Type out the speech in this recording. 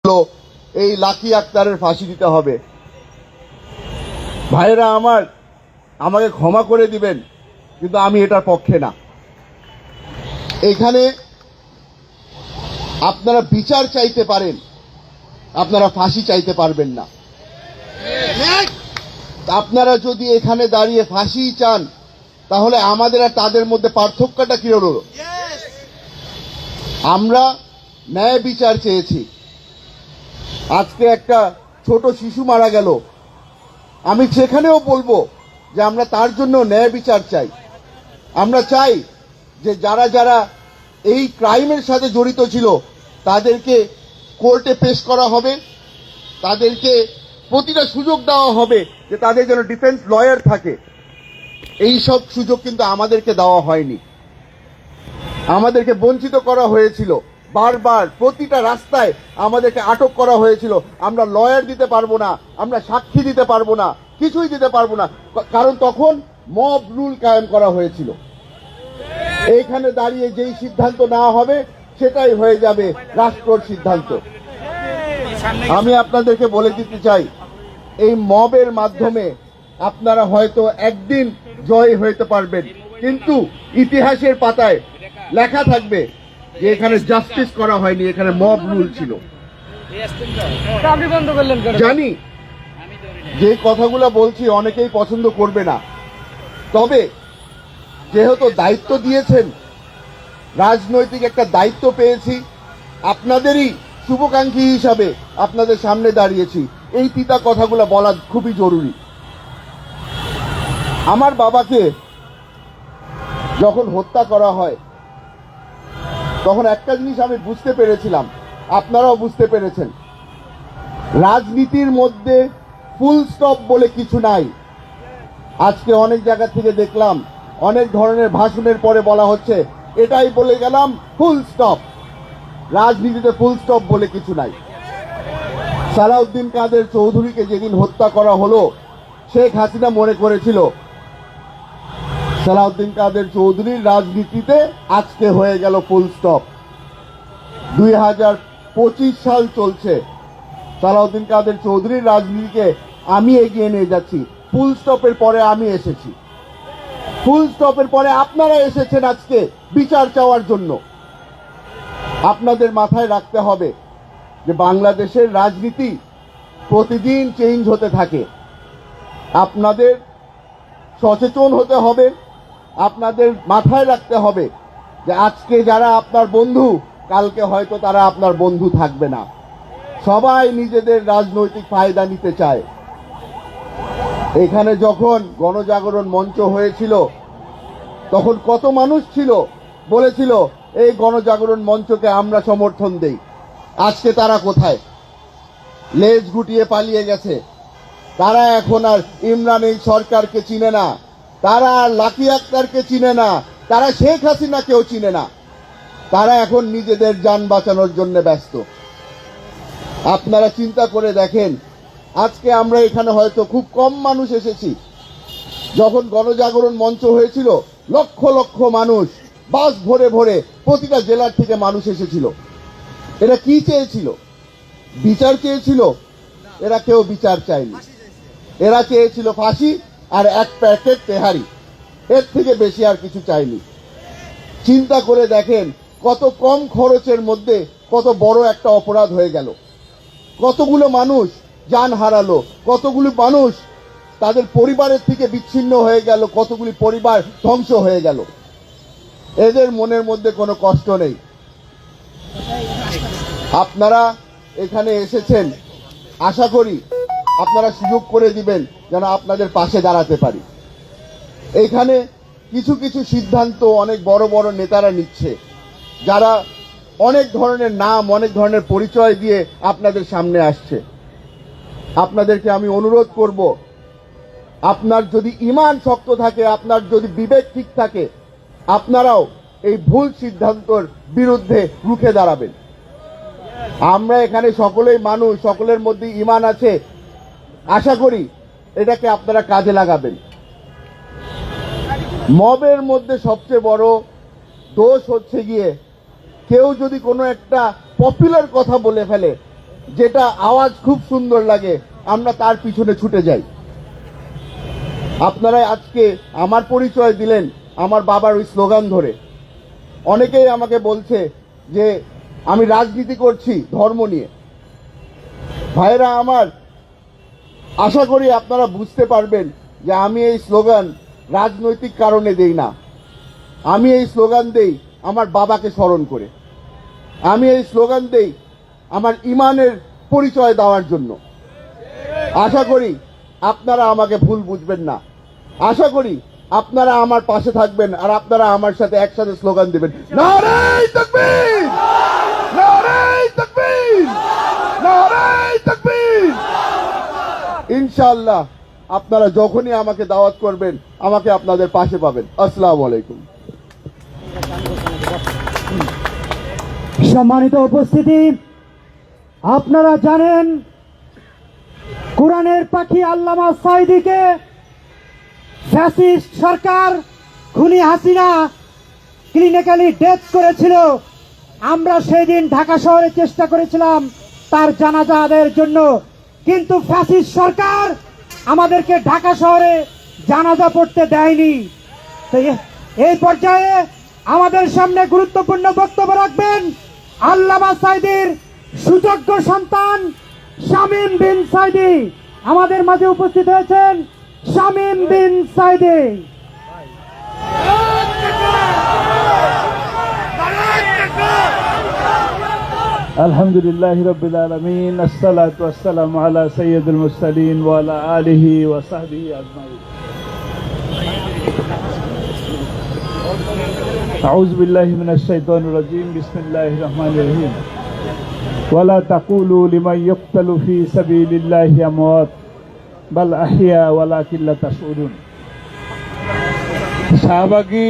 এই লাকি আক্তারের ফাঁসি দিতে হবে। ভাইরা আমার, আমাকে ক্ষমা করে দিবেন, কিন্তু আমি এটার পক্ষে না। এখানে আপনারা বিচার চাইতে পারেন, আপনারা ফাঁসি চাইতে পারবেন না। আপনারা যদি এখানে দাঁড়িয়ে ফাঁসি চান, তাহলে আমাদের আর তাদের মধ্যে পার্থক্যটা কি হলো? আমরা ন্যায় বিচার চেয়েছি। আজকে একটা ছোট শিশু মারা গেল, আমি সেখানেও বলবো যে আমরা তার জন্য ন্যায় বিচার চাই। আমরা চাই যে যারা যারা এই ক্রাইমের সাথে জড়িত ছিল তাদেরকে কোর্টে পেশ করা হবে, তাদেরকে প্রতিটা সুযোগ দেওয়া হবে যে তাদের যেন ডিফেন্স লয়ার থাকে। এই সব সুযোগ কিন্তু আমাদেরকে দেওয়া হয়নি, আমাদেরকে বঞ্চিত করা হয়েছিল। বারবার প্রতিটা রাস্তায় আমাদেরকে আটক করা হয়েছিল। আমরা লয়ার দিতে পারবো না, আমরা সাক্ষী দিতে পারবো না, কিছুই দিতে পারবো না, কারণ তখন মব রুল কায়েম করা হয়েছিল। এইখানে দাঁড়িয়ে যেই সিদ্ধান্ত নেওয়া হবে সেটাই হয়ে যাবে রাষ্ট্রের সিদ্ধান্ত। আমি আপনাদেরকে বলে দিতে চাই, এই মবের মাধ্যমে আপনারা হয়তো একদিন জয় হইতে পারবেন, কিন্তু ইতিহাসের পাতায় লেখা থাকবে যে এখানে জাস্টিস করা হয়নি, এখানে মব রুল ছিল। জানি যে কথাগুলো বলছি অনেকেই পছন্দ করবে না, তবে যেহেতু দায়িত্ব দিয়েছেন, রাজনৈতিক একটা দায়িত্ব পেয়েছি, আপনাদেরই শুভাকাঙ্ক্ষী হিসাবে আপনাদের সামনে দাঁড়িয়েছি, এই তিতা কথাগুলো বলা খুবই জরুরি। আমার বাবাকে যখন হত্যা করা হয় তখন একটা জিনিস আমি বুঝতে পেরেছিলাম, আপনারাও বুঝতে পেরেছেন, রাজনীতির মধ্যে ফুল স্টপ বলে কিছু নাই। আজকে অনেক জায়গা থেকে দেখলাম অনেক ধরনের ভাষণের পরে বলা হচ্ছে এটাই বলে গেলাম ফুল স্টপ। রাজনীতিতে ফুল স্টপ বলে কিছু নাই। সালাউদ্দিন কাদের চৌধুরীকে যেদিন হত্যা করা হলো, শেখ হাসিনা মনে করেছিল সালাউদ্দিন কাদের চৌধুরীর রাজনীতিতে আজকে হয়ে গেল ফুল স্টপ। 2025 সাল চলছে, সালাউদ্দিন কাদের চৌধুরীর রাজনীতিকে আমি এগিয়ে নিয়ে যাচ্ছি। ফুল স্টপের পরে আমি এসেছি, ফুল স্টপের পরে আপনারা এসেছেন আজকে বিচার চাওয়ার জন্য। আপনাদের মাথায় রাখতে হবে যে বাংলাদেশের রাজনীতি প্রতিদিন চেঞ্জ হতে থাকে। আপনাদের সচেতন হতে হবে, আপনাদের মাথায় রাখতে হবে যে আজকে যারা আপনার বন্ধু, কালকে হয়তো তারা আপনার বন্ধু থাকবে না। সবাই নিজেদের রাজনৈতিক ফায়দা নিতে চায়। এখানে যখন গণজাগরণ মঞ্চ হয়েছিল তখন কত মানুষ ছিল বলেছিল এই গণজাগরণ মঞ্চকে আমরা সমর্থন দেই। আজকে তারা কোথায়? লেজ গুটিয়ে পালিয়ে গেছে। তারা এখন আর ইমরান এই সরকারকে চিনে না, তারা আর লাকি আক্তারকে চিনে না, তারা শেখ হাসিনাকেও চিনে না। তারা এখন নিজেদের যান বাঁচানোর জন্য ব্যস্ত। আপনারা চিন্তা করে দেখেন, আজকে আমরা এখানে হয়তো খুব কম মানুষ এসেছি। যখন গণজাগরণ মঞ্চ হয়েছিল লক্ষ লক্ষ মানুষ, বাস ভরে ভরে প্রতিটা জেলার থেকে মানুষ এসেছিল। এরা কি চেয়েছিল? বিচার চেয়েছিল? এরা কেউ বিচার চায়নি, এরা চেয়েছিল ফাঁসি আর এক প্যাকেট তেহারি, এর থেকে বেশি আর কিছু চায়নি। চিন্তা করে দেখেন কত কম খরচের মধ্যে কত বড় একটা অপরাধ হয়ে গেল। কতগুলো মানুষ জান হারালো, কতগুলো মানুষ তাদের পরিবারের থেকে বিচ্ছিন্ন হয়ে গেল, কতগুলি পরিবার ধ্বংস হয়ে গেল। এদের মনের মধ্যে কোনো কষ্ট নেই। আপনারা এখানে এসেছেন, আশা করি আপনারা সুযোগ করে দিবেন যেন আপনাদের পাশে দাঁড়াতে পারি। এখানে কিছু কিছু সিদ্ধান্ত অনেক বড় বড় নেতারা নিচ্ছে, যারা অনেক ধরনের নাম, অনেক ধরনের পরিচয় দিয়ে আপনাদের সামনে আসছে। আপনাদেরকে আমি অনুরোধ করব, আপনার যদি ঈমান শক্ত থাকে, আপনার যদি বিবেক ঠিক থাকে, আপনারাও এই ভুল সিদ্ধান্তর বিরুদ্ধে রুখে দাঁড়াবেন। আমরা এখানে সকলেই মানুষ, সকলের মধ্যে ঈমান আছে। আশা করি এটাকে আপনারা কাজে লাগাবেন। মবের মধ্যে সবচেয়ে বড় দোষ হচ্ছে গিয়ে কেউ যদি কোনো একটা পপুলার কথা বলে ফেলে যেটা আওয়াজ খুব সুন্দর লাগে আমরা তার পিছনে ছুটে যাই। আপনারা আজকে আমার পরিচয় দিলেন আমার বাবার ওই স্লোগান ধরে। অনেকেই আমাকে বলছে যে আমি রাজনীতি করছি ধর্ম নিয়ে। ভাইরা আমার, আশা করি আপনারা বুঝতে পারবেন যে আমি এই স্লোগান রাজনৈতিক কারণে দেই না। আমি এই স্লোগান দেই আমার বাবাকে স্মরণ করে। আমি এই স্লোগান দেই আমার ইমানের পরিচয় দেওয়ার জন্য। আশা করি আপনারা আমাকে ভুল বুঝবেন না। আশা করি আপনারা আমার পাশে থাকবেন আর আপনারা আমার সাথে একসাথে স্লোগান দেবেন, নারে তাকবীর, নারে তাকবীর, নারে তাকবীর। ইনশাআল্লাহ আপনারা যখনই আমাকে দাওয়াত করবেন আমাকে আপনাদের পাশে পাবেন। আসসালামু আলাইকুম। সম্মানিত উপস্থিতি, আপনারা জানেন কোরআনের পাখি আল্লামা সাঈদীকে ফ্যাসিস্ট সরকার খুনি হাসিনা ক্লিনিক্যালি ডেথ করেছিল। আমরা সেই দিন ঢাকা শহরে চেষ্টা করেছিলাম তার জানাজা আদায়ের জন্য, কিন্তু ফ্যাসিস্ট সরকার আমাদেরকে ঢাকা শহরে জানাজা পড়তে দেয়নি। তো এই পর্যায়ে আমাদের সামনে গুরুত্বপূর্ণ বক্তব্য রাখবেন আল্লামা সাঈদীর সুযোগ্য সন্তান শামীম বিন সাঈদী। আমাদের মাঝে উপস্থিত হয়েছেন শামীম বিন সাঈদী। আলহামদুলিল্লাহি রাব্বিল আলামিন, আসসালাতু ওয়াসসালামু আলা সাইয়্যিদিল মুরসালিন ওয়া আলা আলিহি ওয়া সাহবিহি আজমাইন। আউযু বিল্লাহি মিনাশ শাইতানির রাজীম, বিসমিল্লাহির রহমানির রহিম। ওয়া লা তাকুলু লিমান ইউকতালু ফি সাবিলিল্লাহি আমওয়াত বাল আহইয়া ওয়ালাকিন লা তাশউরুন। শাহবাগী